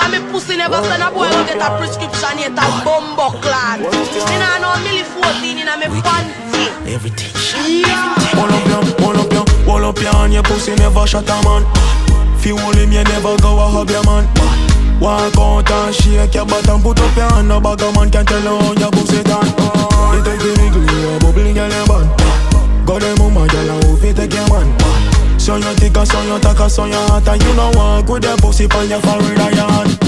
Cause me pussy never send a boy go get a prescription yet a bumbo clan. Me nah know milli 14 in a me panty. Everything. Yeah. Wall up your and your pussy never shut a man. Feel him, you never go a hug your man. Walk out and shake your butt and put up your hand. No bagga man can tell you how your pussy done. It take the nigga, you a bubble girl you bad. Got them mumma girl and who fit take your man. So you take a, so you tack a, so you hot. And you know walk with your pussy pan your farrid and your hand.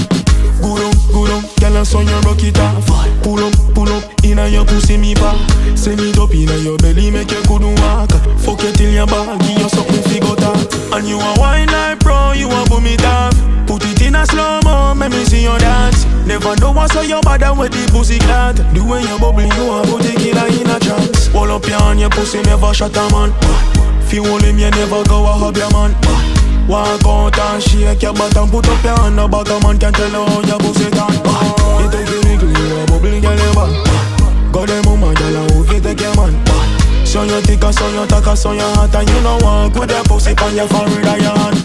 Good on, girl and so you rock it off. Pull up, inna your pussy me back. Send it up inna your belly make you couldn't walk. Fuck you till your back, give you something figure that. And you a whine like pro, you a boom it off. Put it in a slow-mo, make me see you dance. Never know what's so you bother with the pussyclat. The way you bubble, you a put the killa in a trance. Wall up your hand, your pussy never shut a man. Feel him, you never go a hug your man. Walk out and shake your butt and put up your hand. No bagga man can tell you how your pussy done. You take the nigga, you a bubble, girl you bad. Got them mumma, girl and who fit take your man. So you take a, so you tack a, so you hot. And you know walk with your pussy pan your farrid and your hand.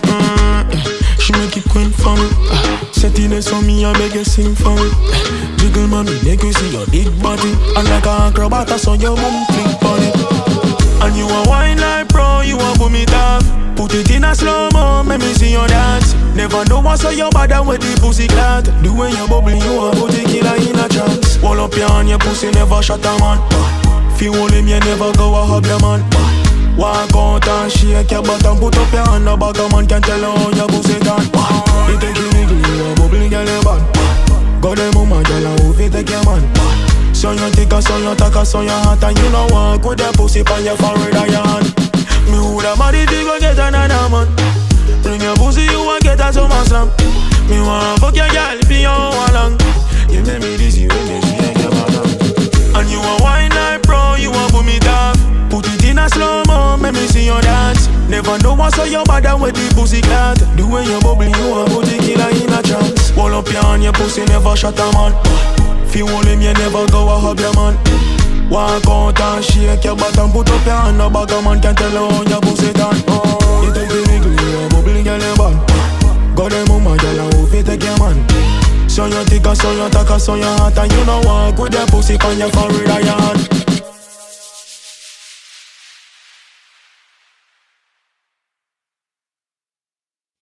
She make it queen for me. Set it there so me, I beg you sing for me. Jiggle mommy, make you see your big body. And like a acrobat, so your boom flick on it. And you a whine like pro, you a boom it off. Put it in a slow-mo, make me see you dance. Never know what's so you bother with the pussyclat. The way you bubble, you a put the killa in a trance. Wall up your hand, your pussy never shut a man. Feel him, you never go a hug your man. Walk out and shake your butt and put up your hand. No bagga man can tell you how your pussy done. You take the nigga, you a bubble girl you bad. Got them mumma girl and who fit take your man. So you take a, so you tack a, so you hot. And you know walk with your pussy pan your farrid and your hand. Me woulda mad if you go get another man. Bring your pussy, you a get a summer slam. Me wanna fuck your girl for you all along. You make me dizzy when you shake your bottom. And you a whine like pro, you a boom it off. Put it in a slow-mo, make me see you dance. Never know what's so you bother with the pussyclat. The way you bubble, you a put the killa in a trance. Wall up your hand, your pussy never shut a man. Feel him, you never go a hug your man. Walk out and shake your butt and put up your hand. No bagga man can tell you how your pussy done. You take the nigga, you a bubble girl you bad. Got them mumma girl and who fit take your man. So you take a, so you tack a, so you hot. And you know walk with your pussy pan your farrid and your hand.